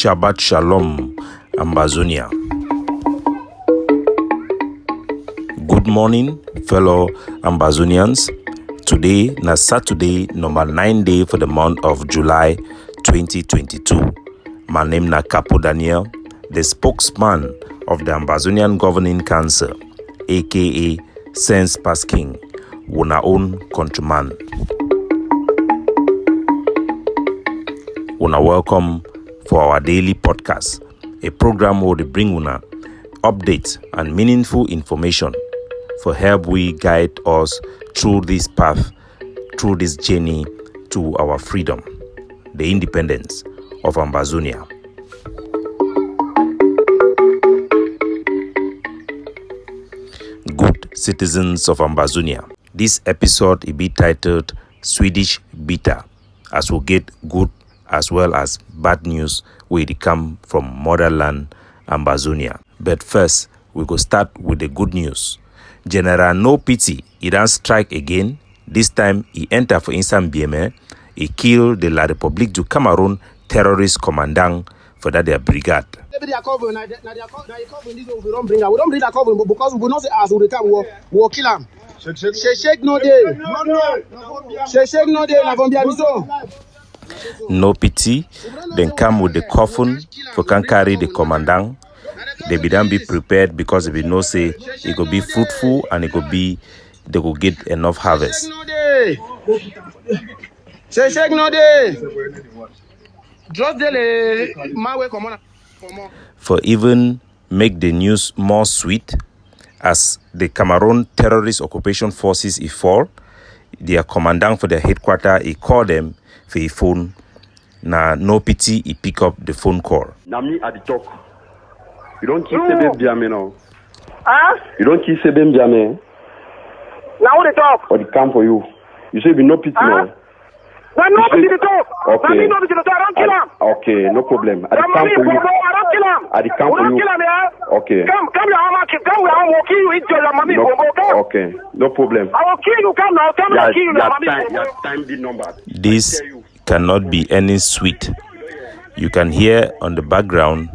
Shabbat Shalom, Ambazonia. Good morning, fellow Ambazonians. Today na Saturday, number 9 day for the month of July 2022. My name na Capo Daniel, the spokesman of the Ambazonian Governing Council, aka Sense Pass King, una own countryman. Una welcome for our daily podcast, a program where they bring una updates and meaningful information for help we guide us through this path, through this journey to our freedom, the independence of Ambazonia. Good citizens of Ambazonia, this episode will be titled Swedish Bitter, as we'll get good as well as bad news where they come from motherland Ambazonia. But first, we go start with the good news. General No Pity, he don't strike again. This time, he enter for instant BME. He killed the La Republique Du Cameroun terrorist commandant for that their brigade. We don't bring that cover because we not say as we return, we kill him. Shake no day. Shake no day. No Pity, then come with the coffin for can carry the commandant. They be done be prepared because they know say it could be fruitful and it could be they could get enough harvest. Shake no day. Just the my way come on. For even make the news more sweet, as the Cameroon terrorist occupation forces fall, their commandant for their headquarters, he called them for a phone. Now, No Pity, he pick up the phone call. Now me at the talk. You don't kiss Sebem Biame now. Huh? You don't kiss Sebem Biame. Now what they talk? Or the come for you. You say be No Pity now. When No Pity the talk. Okay. No Pity the talk. I don't kill him. Okay, no problem. At the come for you. I don't kill him. At the come for you. Okay. Come here, I'm will kill you. It's your mommy. Okay, no problem. I will kill you. Come now. Come here, kill you. Your time the number. This cannot be any sweet. You can hear on the background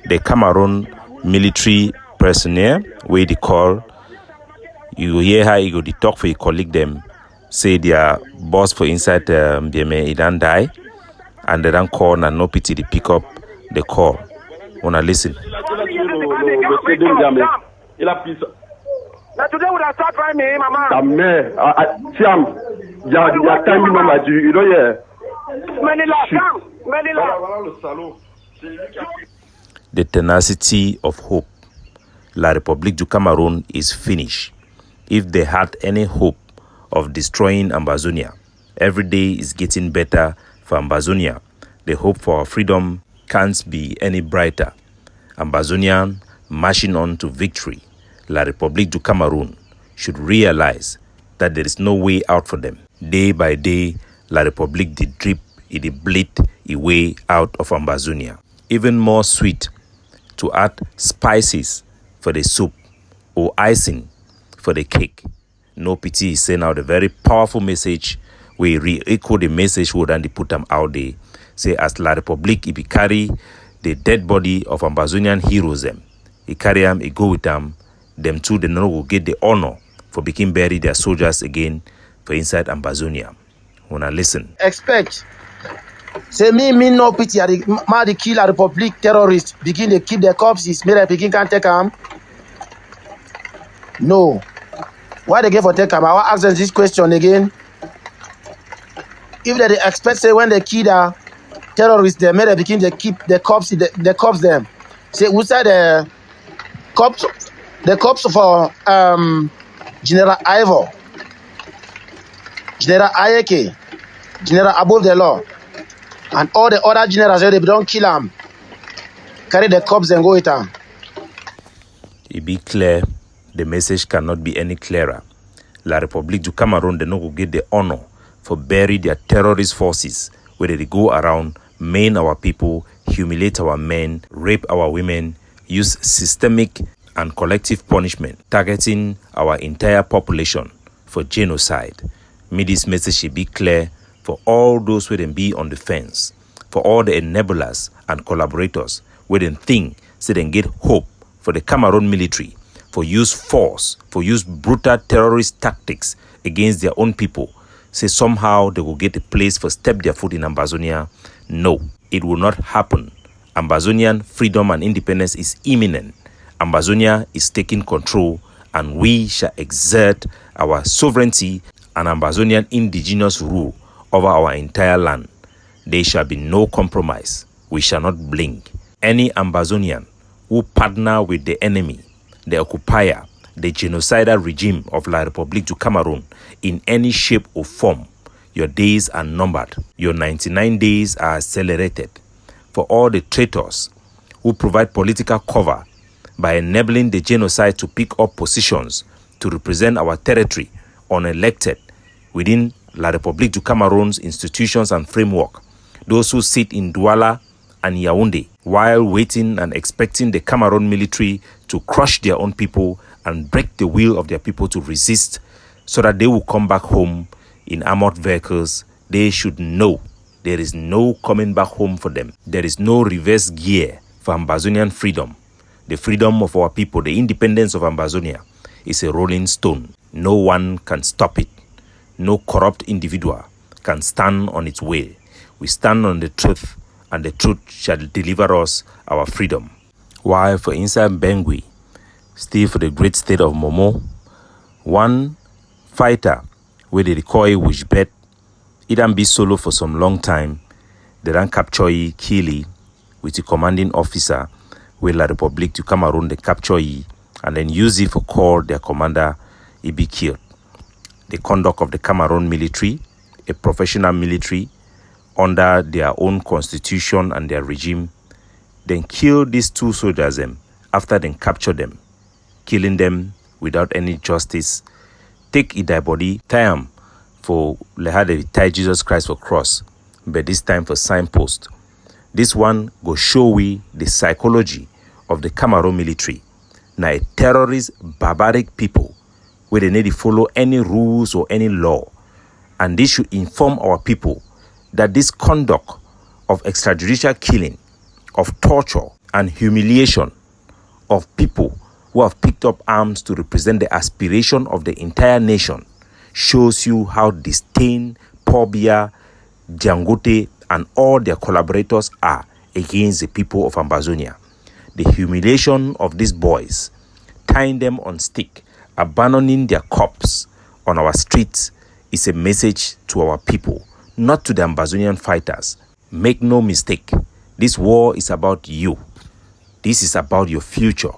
the Cameroon military personnel where they call. You hear how you go to talk for your colleague them. Say their boss for inside BMA, he don't die. And they don't call and No Pity, they pick up the call. Wanna listen? Now today would have start by me, mama. Tiam, your time number, you don't hear. The tenacity of hope. La Republique du Cameroun is finished. If they had any hope of destroying Ambazonia, every day is getting better for Ambazonia. The hope for our freedom can't be any brighter. Ambazonian marching on to victory. La Republique du Cameroun should realize that there is no way out for them. Day by day, La Republique did drip, it did bleed a way out of Ambazonia. Even more sweet, to add spices for the soup or icing for the cake. No Pity is sending out a very powerful message. We re-echo the message who then they put them out there. Say as La Republique, if he carry the dead body of Ambazonian heroes them, he carry them, he go with them two they no go get the honor for being bury their soldiers again for inside Ambazonia. Wanna listen? Expect. Say me No Pity. The kill a Republic terrorists. Begin to keep their corpses. May begin can't take them. No. Why they get for take them? I will ask them this question again. If they expect say when they kill the terrorists, they may begin to keep the corpse them. Say who said the corpse for General Ivor, General Ayeke, General Above the Law, and all the other generals they don't kill them. Carry the corpse and go with them. It be clear, the message cannot be any clearer. La Republique du Cameroun they no go get the honor for bury their terrorist forces where they go around, maim our people, humiliate our men, rape our women, use systemic and collective punishment, targeting our entire population for genocide. May this message be clear for all those who then be on the fence, for all the enablers and collaborators where they think so they can get hope for the Cameroon military for use force, for use brutal terrorist tactics against their own people. Say somehow they will get a place for step their foot in Ambazonia. No, it will not happen. Ambazonian freedom and independence is imminent. Ambazonia is taking control, and we shall exert our sovereignty and Ambazonian indigenous rule over our entire land. There shall be no compromise. We shall not blink. Any Ambazonian who partner with the enemy, the occupier, the genocidal regime of La Republique Du Cameroun in any shape or form, your days are numbered. Your 99 days are accelerated. For all the traitors who provide political cover by enabling the genocide to pick up positions to represent our territory unelected within La Republique Du Cameroun's institutions and framework, those who sit in Douala and Yaoundé while waiting and expecting the Cameroon military to crush their own people and break the will of their people to resist so that they will come back home in armored vehicles, they should know there is no coming back home for them. There is no reverse gear for Ambazonian freedom. The freedom of our people, the independence of Ambazonia, is a rolling stone. No one can stop it. No corrupt individual can stand on its way. We stand on the truth, and the truth shall deliver us our freedom. While for inside Bangui, still for the great state of Momo, one fighter with the decoy which bet, it done be solo for some long time. They done capture ye, kill ye, with the commanding officer with La Republique Du Cameroun, they capture ye, and then use it for call their commander, he be killed. The conduct of the Cameroon military, a professional military, under their own constitution and their regime, then kill these two soldiers after they capture them, killing them without any justice. Take their body, tie them for how they tie Jesus Christ for cross, but this time for signpost. This one go show we the psychology of the Cameroon military. Now a terrorist, barbaric people where they need to follow any rules or any law. And this should inform our people that this conduct of extrajudicial killing, of torture and humiliation of people who have picked up arms to represent the aspiration of the entire nation shows you how disdain, Pobia, Dangote, and all their collaborators are against the people of Ambazonia. The humiliation of these boys, tying them on stick, abandoning their corpse on our streets, is a message to our people, not to the Ambazonian fighters. Make no mistake, this war is about you. This is about your future,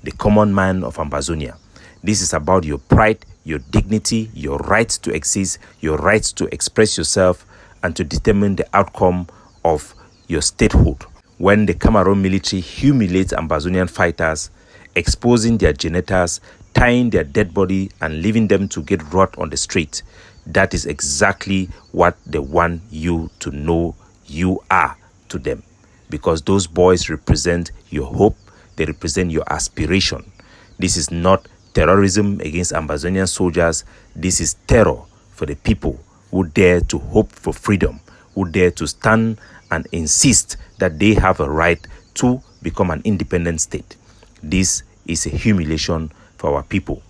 the common man of Ambazonia. This is about your pride, your dignity, your right to exist, your right to express yourself, and to determine the outcome of your statehood. When the Cameroon military humiliates Ambazonian fighters, exposing their genitals, tying their dead body, and leaving them to get rot on the street, that is exactly what they want you to know you are to them. Because those boys represent your hope, they represent your aspiration. This is not terrorism against Ambazonian soldiers. This is terror for the people who dare to hope for freedom, who dare to stand and insist that they have a right to become an independent state. This is a humiliation for our people.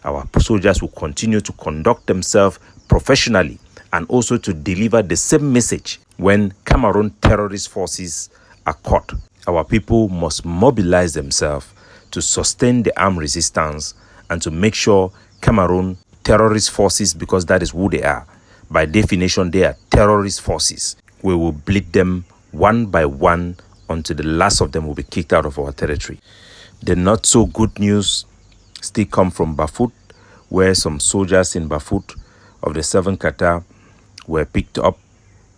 Our soldiers will continue to conduct themselves professionally and also to deliver the same message when Cameroon terrorist forces are caught. Our people must mobilize themselves to sustain the armed resistance and to make sure Cameroon terrorist forces, because that is who they are. By definition, they are terrorist forces. We will bleed them one by one until the last of them will be kicked out of our territory. The not so good news still come from Bafut, where some soldiers in Bafut of the 7th Qatar were picked up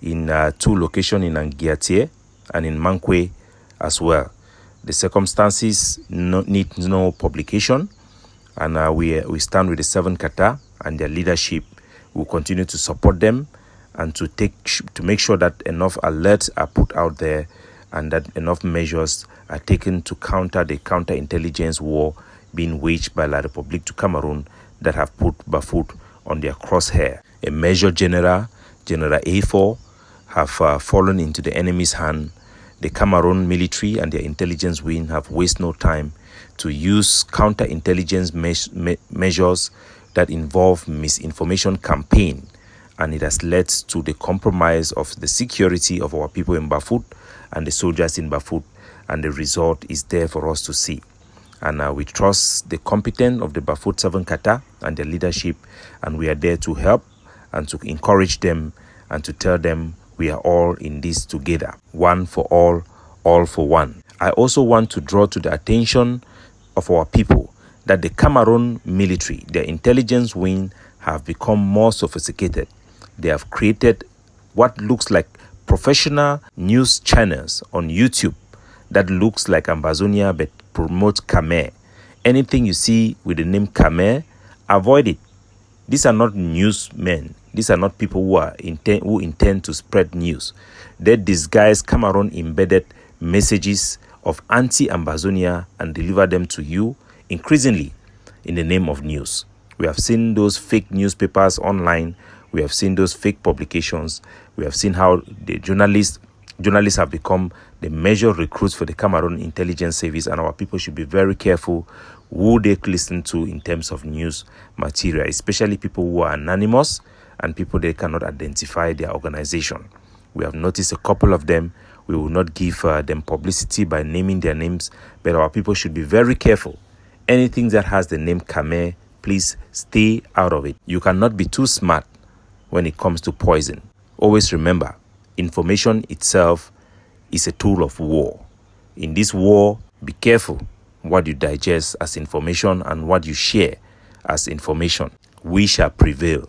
in two locations in Angiatie and in Mankwe as well. The circumstances need no publication, and we stand with the 7th Qatar and their leadership. We'll continue to support them and to make sure that enough alerts are put out there and that enough measures are taken to counter the counterintelligence war being waged by La Republique Du Cameroun that have put Bafut on their crosshair. A Major General, General A4, have fallen into the enemy's hand, the Cameroon military and their intelligence wing have wasted no time to use counterintelligence measures that involve misinformation campaign, and it has led to the compromise of the security of our people in Bafut and the soldiers in Bafut, and the result is there for us to see. And we trust the competence of the Bafut 7 Kata and their leadership, and we are there to help and to encourage them and to tell them we are all in this together. One for all for one. I also want to draw to the attention of our people that the Cameroon military, their intelligence wing, have become more sophisticated. They have created what looks like professional news channels on YouTube that looks like Ambazonia but promotes Khmer. Anything you see with the name Khmer, avoid it. These are not newsmen. These are not people who intend to spread news. They disguise Cameroon embedded messages of anti-Ambazonia and deliver them to you increasingly in the name of news. We have seen those fake newspapers online. We have seen those fake publications. We have seen how the journalists have become the major recruits for the Cameroon intelligence service, and our people should be very careful who they listen to in terms of news material, especially people who are anonymous and people they cannot identify their organization. We have noticed a couple of them. We will not give them publicity by naming their names, but our people should be very careful. Anything that has the name Khmer, please stay out of it. You cannot be too smart when it comes to poison. Always remember, information itself is a tool of war. In this war, be careful what you digest as information and what you share as information. We shall prevail.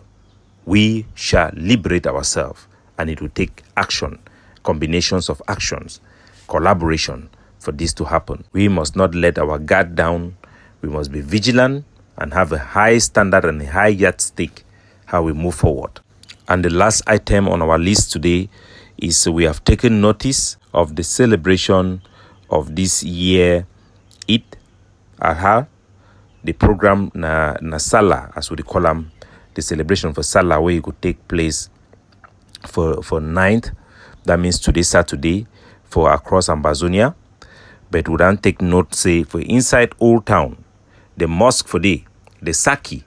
We shall liberate ourselves, and it will take action, combinations of actions, collaboration for this to happen. We must not let our guard down. We must be vigilant and have a high standard and a high yardstick how we move forward. And the last item on our list today is we have taken notice of the celebration of this year Eid Adha, the program na Salah, as we call them, the celebration for Salah, where it could take place for 9th. That means today, Saturday, for across Ambazonia. But we don't take note, say, for inside Old Town, the mosque for the Saki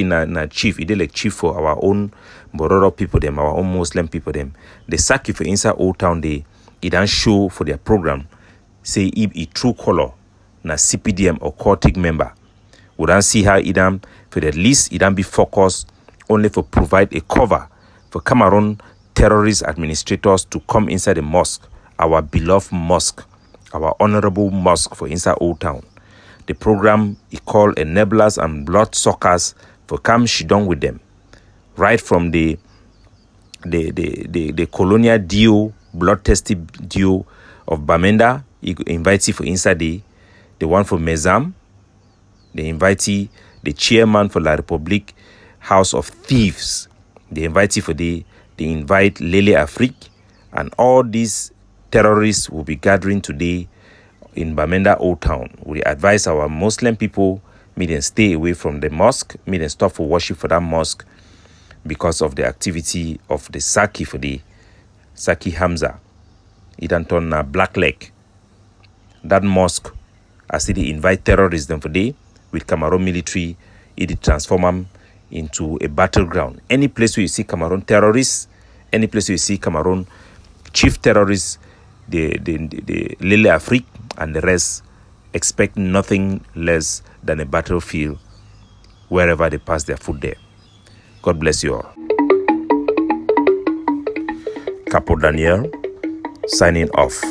na chief, it is like chief for our own Bororo people, them, our own Muslim people, them. The Saki for inside Old Town, it don't show for their program, say, if a true color, na CPDM or Cortic member. We don't see how it for the least, it don't be focused only for provide a cover for Cameroon terrorist administrators to come inside the mosque, our beloved mosque, our honorable mosque for inside Old Town. The program is called Enablers and Bloodsuckers for come shidong with them. Right from the colonial deal, bloodthirsty deal of Bamenda, he invites you for inside the one for Mezam. They invite you, the chairman for La Republique, House of Thieves. They invite you for they invite Lele Afrique, and all these terrorists will be gathering today in Bamenda Old Town. We advise our Muslim people, may them stay away from the mosque, may them stop for worship for that mosque because of the activity of the Saki for the Saki Hamza. It and turn Black Lake. That mosque, as they invite terrorists them for day with Cameroon military, it transform them into a battleground. Any place where you see Cameroon terrorists, any place where you see Cameroon chief terrorists, the Lele Afrique and the rest expect nothing less than a battlefield wherever they pass their foot there. God bless you all. Capo Daniel, signing off.